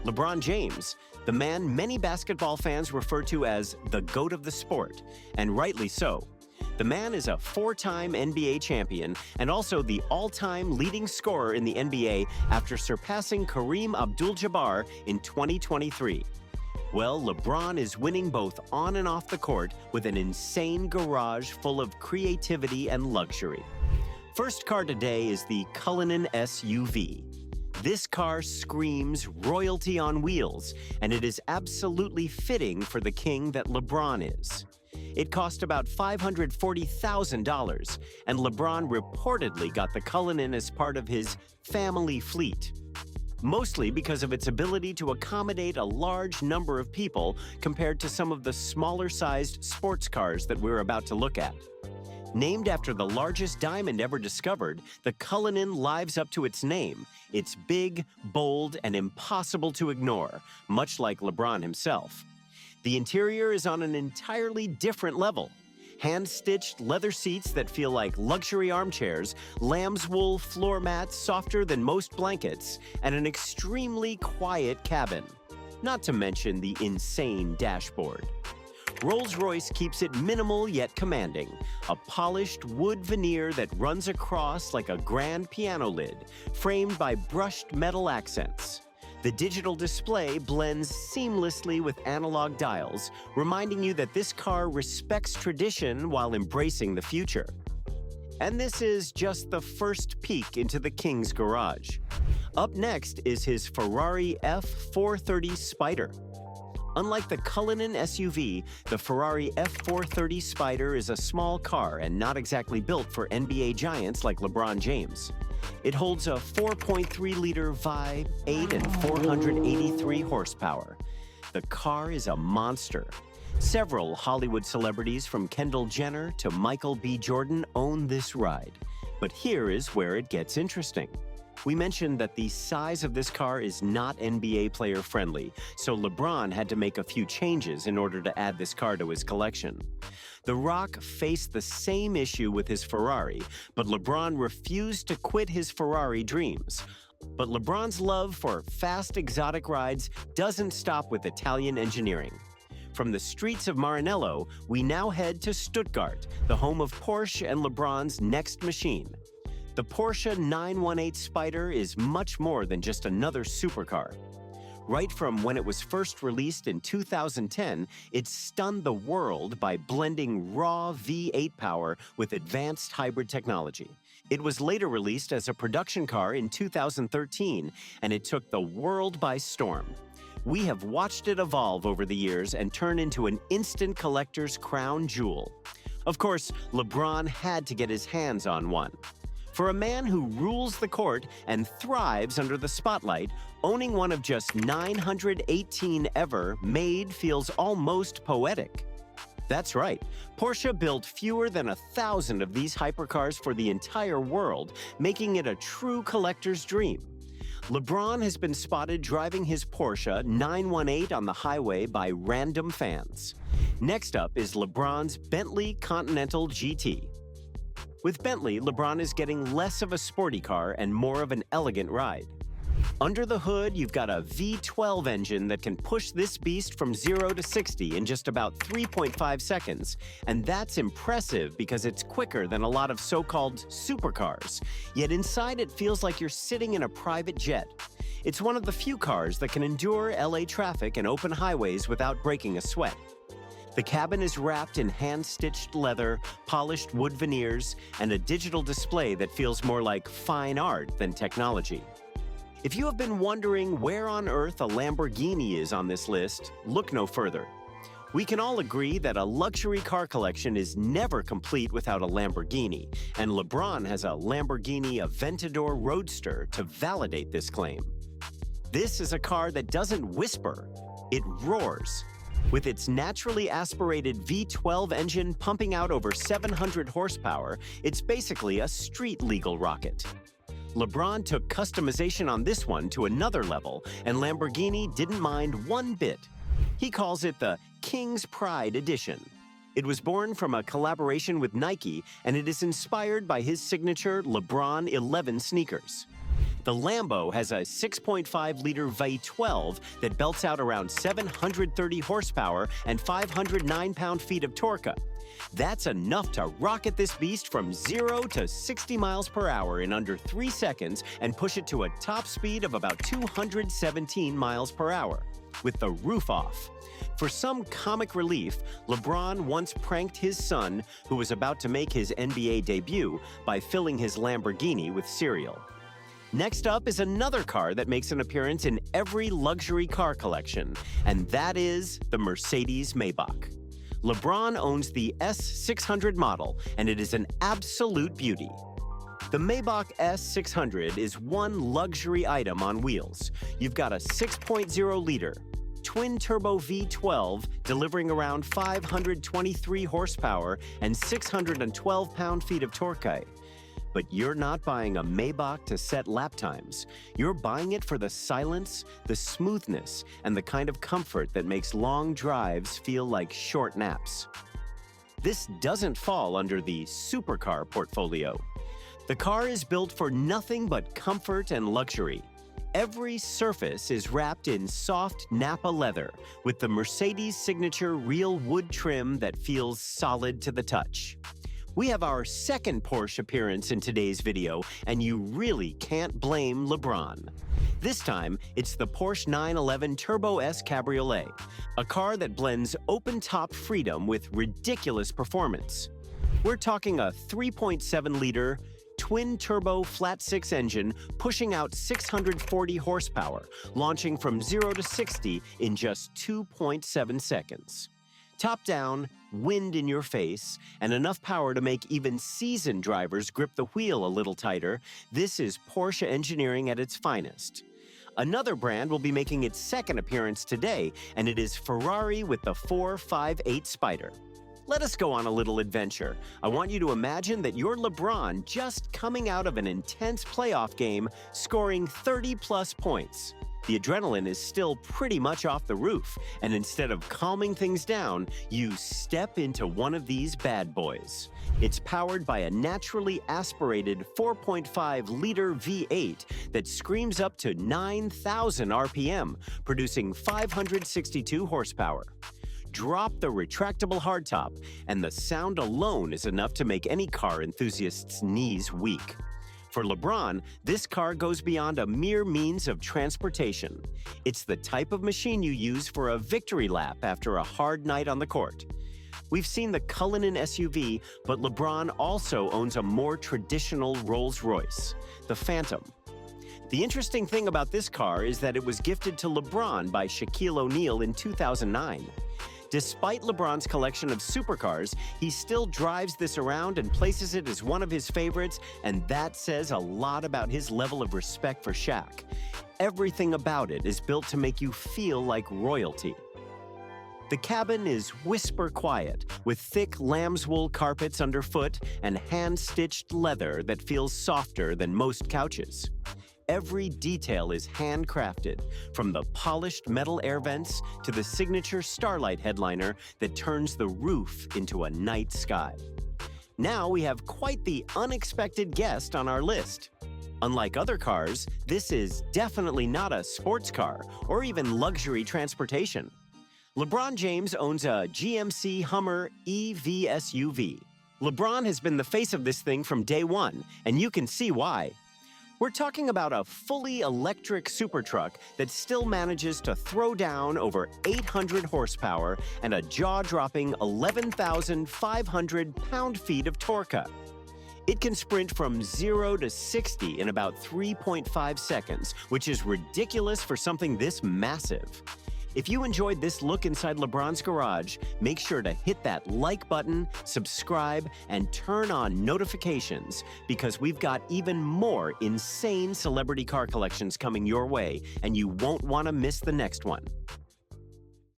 LeBron James, the man many basketball fans refer to as the GOAT of the sport, and rightly so. The man is a four-time NBA champion and also the all-time leading scorer in the NBA after surpassing Kareem Abdul-Jabbar in 2023. Well, LeBron is winning both on and off the court with an insane garage full of creativity and luxury. First car today is the Cullinan SUV. This car screams royalty on wheels, and it is absolutely fitting for the king that LeBron is. It cost about $540,000, and LeBron reportedly got the Cullinan as part of his family fleet. Mostly because of its ability to accommodate a large number of people compared to some of the smaller-sized sports cars that we're about to look at. Named after the largest diamond ever discovered, the Cullinan lives up to its name. It's big, bold, and impossible to ignore, much like LeBron himself. The interior is on an entirely different level. Hand-stitched leather seats that feel like luxury armchairs, lamb's wool floor mats softer than most blankets, and an extremely quiet cabin. Not to mention the insane dashboard. Rolls-Royce keeps it minimal yet commanding, a polished wood veneer that runs across like a grand piano lid, framed by brushed metal accents. The digital display blends seamlessly with analog dials, reminding you that this car respects tradition while embracing the future. And this is just the first peek into the King's garage. Up next is his Ferrari F430 Spider. Unlike the Cullinan SUV, the Ferrari F430 Spider is a small car and not exactly built for NBA giants like LeBron James. It holds a 4.3-liter V8 and 483 horsepower. The car is a monster. Several Hollywood celebrities from Kendall Jenner to Michael B. Jordan own this ride. But here is where it gets interesting. We mentioned that the size of this car is not NBA player friendly, so LeBron had to make a few changes in order to add this car to his collection. The Rock faced the same issue with his Ferrari, but LeBron refused to quit his Ferrari dreams. But LeBron's love for fast exotic rides doesn't stop with Italian engineering. From the streets of Maranello, we now head to Stuttgart, the home of Porsche and LeBron's next machine. The Porsche 918 Spider is much more than just another supercar. Right from when it was first released in 2010, it stunned the world by blending raw V8 power with advanced hybrid technology. It was later released as a production car in 2013, and it took the world by storm. We have watched it evolve over the years and turn into an instant collector's crown jewel. Of course, LeBron had to get his hands on one. For a man who rules the court and thrives under the spotlight, owning one of just 918 ever made feels almost poetic. That's right, Porsche built fewer than 1,000 of these hypercars for the entire world, making it a true collector's dream. LeBron has been spotted driving his Porsche 918 on the highway by random fans. Next up is LeBron's Bentley Continental GT. With Bentley, LeBron is getting less of a sporty car and more of an elegant ride. Under the hood, you've got a V12 engine that can push this beast from 0 to 60 in just about 3.5 seconds, and that's impressive because it's quicker than a lot of so-called supercars. Yet inside it feels like you're sitting in a private jet. It's one of the few cars that can endure LA traffic and open highways without breaking a sweat. The cabin is wrapped in hand-stitched leather, polished wood veneers, and a digital display that feels more like fine art than technology. If you have been wondering where on earth a Lamborghini is on this list, look no further. We can all agree that a luxury car collection is never complete without a Lamborghini, and LeBron has a Lamborghini Aventador Roadster to validate this claim. This is a car that doesn't whisper, it roars. With its naturally aspirated V12 engine pumping out over 700 horsepower, it's basically a street-legal rocket. LeBron took customization on this one to another level, and Lamborghini didn't mind one bit. He calls it the King's Pride Edition. It was born from a collaboration with Nike, and it is inspired by his signature LeBron 11 sneakers. The Lambo has a 6.5-liter V12 that belts out around 730 horsepower and 509 pound-feet of torque. That's enough to rocket this beast from 0 to 60 miles per hour in under 3 seconds and push it to a top speed of about 217 miles per hour, with the roof off. For some comic relief, LeBron once pranked his son, who was about to make his NBA debut, by filling his Lamborghini with cereal. Next up is another car that makes an appearance in every luxury car collection, and that is the Mercedes Maybach. LeBron owns the S600 model, and it is an absolute beauty. The Maybach S600 is one luxury item on wheels. You've got a 6.0-liter twin-turbo V12 delivering around 523 horsepower and 612 pound-feet of torque. But you're not buying a Maybach to set lap times. You're buying it for the silence, the smoothness, and the kind of comfort that makes long drives feel like short naps. This doesn't fall under the supercar portfolio. The car is built for nothing but comfort and luxury. Every surface is wrapped in soft Napa leather with the Mercedes signature real wood trim that feels solid to the touch. We have our second Porsche appearance in today's video, and you really can't blame LeBron. This time, it's the Porsche 911 Turbo S Cabriolet, a car that blends open-top freedom with ridiculous performance. We're talking a 3.7-liter twin-turbo flat-six engine pushing out 640 horsepower, launching from 0 to 60 in just 2.7 seconds. Top down, wind in your face, and enough power to make even seasoned drivers grip the wheel a little tighter, this is Porsche engineering at its finest. Another brand will be making its second appearance today, and it is Ferrari with the 458 Spider. Let us go on a little adventure. I want you to imagine that you're LeBron just coming out of an intense playoff game, scoring 30-plus points. The adrenaline is still pretty much off the roof, and instead of calming things down, you step into one of these bad boys. It's powered by a naturally aspirated 4.5-liter V8 that screams up to 9,000 RPM, producing 562 horsepower. Drop the retractable hardtop, and the sound alone is enough to make any car enthusiast's knees weak. For LeBron, this car goes beyond a mere means of transportation. It's the type of machine you use for a victory lap after a hard night on the court. We've seen the Cullinan SUV, but LeBron also owns a more traditional Rolls-Royce, the Phantom. The interesting thing about this car is that it was gifted to LeBron by Shaquille O'Neal in 2009. Despite LeBron's collection of supercars, he still drives this around and places it as one of his favorites, and that says a lot about his level of respect for Shaq. Everything about it is built to make you feel like royalty. The cabin is whisper quiet, with thick lamb's wool carpets underfoot and hand-stitched leather that feels softer than most couches. Every detail is handcrafted, from the polished metal air vents to the signature starlight headliner that turns the roof into a night sky. Now we have quite the unexpected guest on our list. Unlike other cars, this is definitely not a sports car or even luxury transportation. LeBron James owns a GMC Hummer EV SUV. LeBron has been the face of this thing from day one, and you can see why. We're talking about a fully electric supertruck that still manages to throw down over 800 horsepower and a jaw-dropping 11,500 pound-feet of torque. It can sprint from 0 to 60 in about 3.5 seconds, which is ridiculous for something this massive. If you enjoyed this look inside LeBron's garage, make sure to hit that like button, subscribe, and turn on notifications, because we've got even more insane celebrity car collections coming your way, and you won't want to miss the next one.